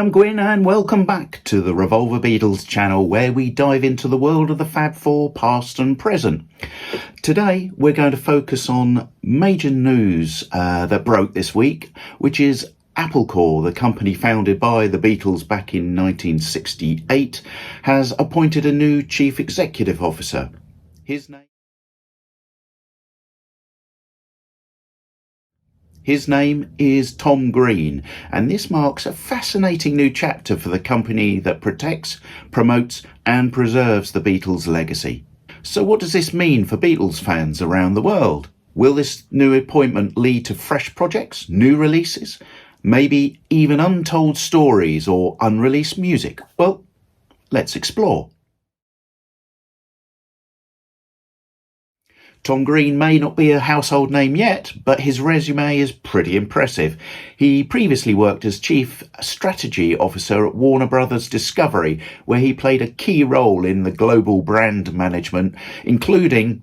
I'm Gwyn and welcome back to the Revolver Beatles channel, where we dive into the world of the Fab Four, past and present. Today we're going to focus on major news that broke this week, which is Apple Corps, the company founded by the Beatles back in 1968, has appointed a new chief executive officer. His name is Tom Greene, and this marks a fascinating new chapter for the company that protects, promotes and preserves the Beatles' legacy. So what does this mean for Beatles fans around the world? Will this new appointment lead to fresh projects, new releases, maybe even untold stories or unreleased music? Well, let's explore. Tom Greene may not be a household name yet, but his resume is pretty impressive. He previously worked as Chief Strategy Officer at Warner Brothers Discovery, where he played a key role in the global brand management, including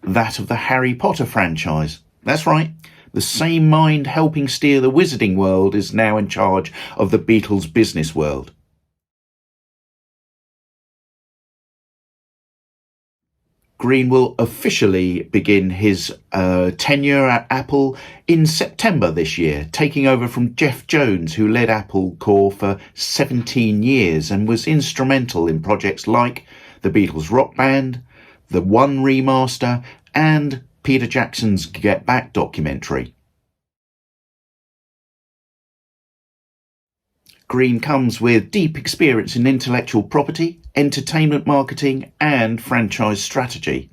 that of the Harry Potter franchise. That's right, the same mind helping steer the Wizarding World is now in charge of the Beatles' business world. Greene will officially begin his tenure at Apple in September this year, taking over from Jeff Jones, who led Apple Corps for 17 years and was instrumental in projects like the Beatles Rock Band, the One remaster, and Peter Jackson's Get Back documentary. Greene comes with deep experience in intellectual property, entertainment marketing and franchise strategy.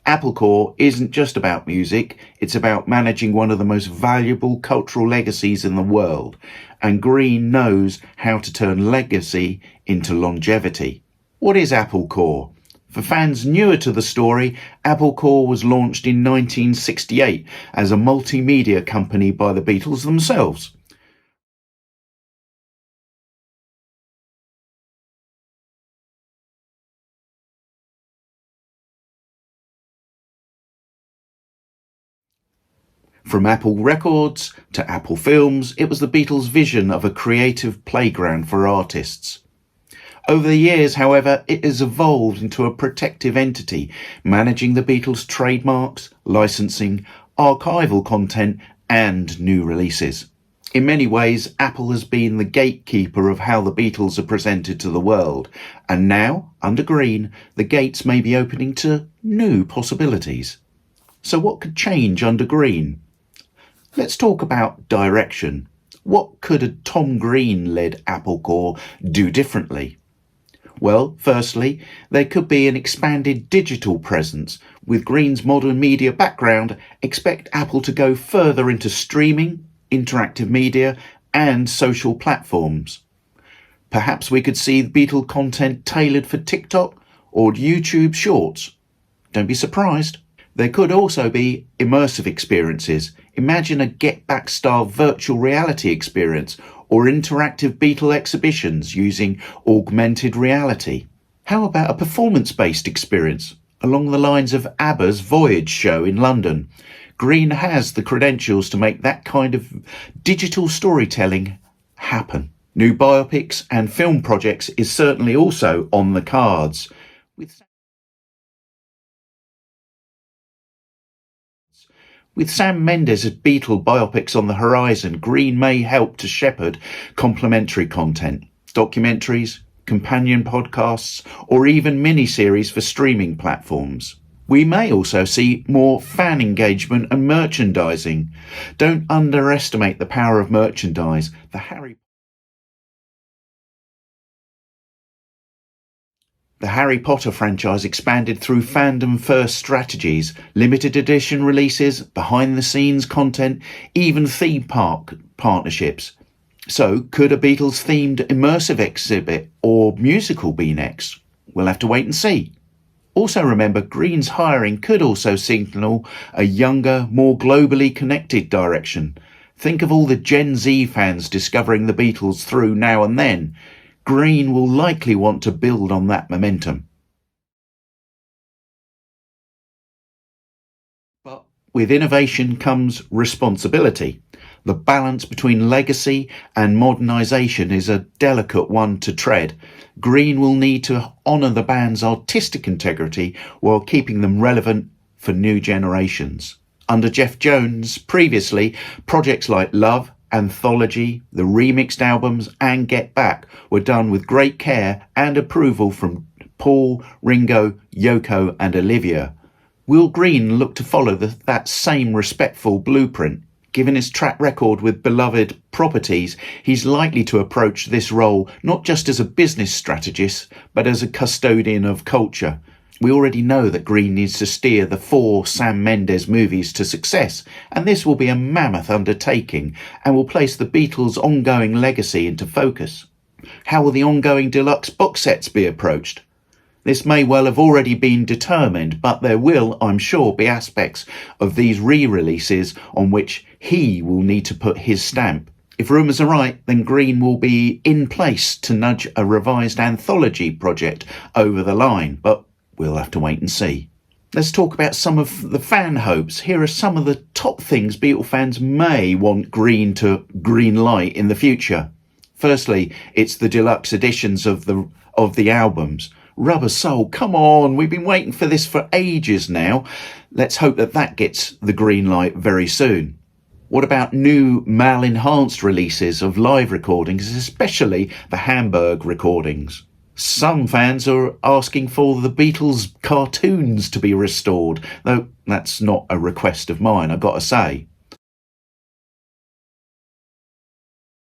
Apple Corps isn't just about music, it's about managing one of the most valuable cultural legacies in the world, and Greene knows how to turn legacy into longevity. What is Apple Corps? For fans newer to the story, Apple Corps was launched in 1968 as a multimedia company by the Beatles themselves. From Apple Records to Apple Films, it was the Beatles' vision of a creative playground for artists. Over the years, however, it has evolved into a protective entity, managing the Beatles' trademarks, licensing, archival content, and new releases. In many ways, Apple has been the gatekeeper of how the Beatles are presented to the world, and now, under Greene, the gates may be opening to new possibilities. So what could change under Greene? Let's talk about direction. What could a Tom Greene-led Apple Corps do differently? Well, firstly, there could be an expanded digital presence. With Greene's modern media background, expect Apple to go further into streaming, interactive media, and social platforms. Perhaps we could see Beatle content tailored for TikTok or YouTube Shorts. Don't be surprised. There could also be immersive experiences. Imagine a Get Back style virtual reality experience or interactive Beatle exhibitions using augmented reality. How about a performance-based experience along the lines of ABBA's Voyage show in London? Greene has the credentials to make that kind of digital storytelling happen. New biopics and film projects is certainly also on the cards. With Sam Mendes' Beatle biopics on the horizon, Greene may help to shepherd complementary content, documentaries, companion podcasts, or even mini-series for streaming platforms. We may also see more fan engagement and merchandising. Don't underestimate the power of merchandise. The Harry Potter franchise expanded through fandom-first strategies, limited edition releases, behind-the-scenes content, even theme park partnerships. So, could a Beatles-themed immersive exhibit or musical be next? We'll have to wait and see. Also remember, Greene's hiring could also signal a younger, more globally connected direction. Think of all the Gen Z fans discovering the Beatles through Now and Then. Greene will likely want to build on that momentum. But with innovation comes responsibility. The balance between legacy and modernisation is a delicate one to tread. Greene will need to honour the band's artistic integrity while keeping them relevant for new generations. Under Jeff Jones, previously, projects like Love, Anthology, the remixed albums and Get Back were done with great care and approval from Paul, Ringo, Yoko and Olivia. Will Greene look to follow that same respectful blueprint? Given his track record with beloved properties, he's likely to approach this role not just as a business strategist, but as a custodian of culture. We already know that Greene needs to steer the 4 Sam Mendes movies to success, and this will be a mammoth undertaking and will place the Beatles' ongoing legacy into focus. How will the ongoing deluxe box sets be approached? This may well have already been determined, but there will, I'm sure, be aspects of these re-releases on which he will need to put his stamp. If rumours are right, then Greene will be in place to nudge a revised anthology project over the line, but we'll have to wait and see. Let's talk about some of the fan hopes. Here are some of the top things Beatle fans may want Greene to green light in the future. Firstly, it's the deluxe editions of the albums. Rubber Soul, come on, we've been waiting for this for ages now. Let's hope that gets the green light very soon. What about new mal-enhanced releases of live recordings, especially the Hamburg recordings? Some fans are asking for the Beatles cartoons to be restored, though that's not a request of mine, I've got to say.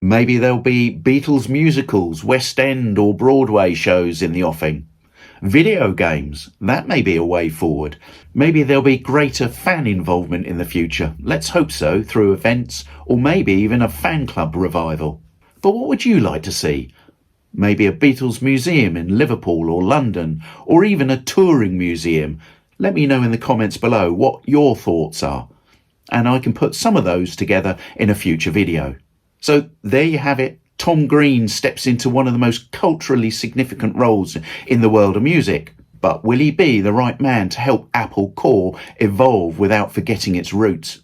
Maybe there'll be Beatles musicals, West End or Broadway shows in the offing. Video games, that may be a way forward. Maybe there'll be greater fan involvement in the future. Let's hope so, through events or maybe even a fan club revival. But what would you like to see? Maybe a Beatles museum in Liverpool or London, or even a touring museum. Let me know in the comments below what your thoughts are, and I can put some of those together in a future video. So there you have it. Tom Greene steps into one of the most culturally significant roles in the world of music. But will he be the right man to help Apple Core evolve without forgetting its roots?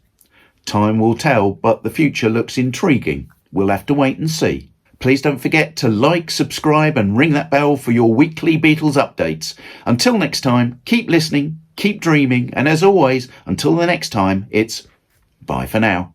Time will tell, but the future looks intriguing. We'll have to wait and see. Please don't forget to like, subscribe and ring that bell for your weekly Beatles updates. Until next time, keep listening, keep dreaming, and as always, until the next time, it's bye for now.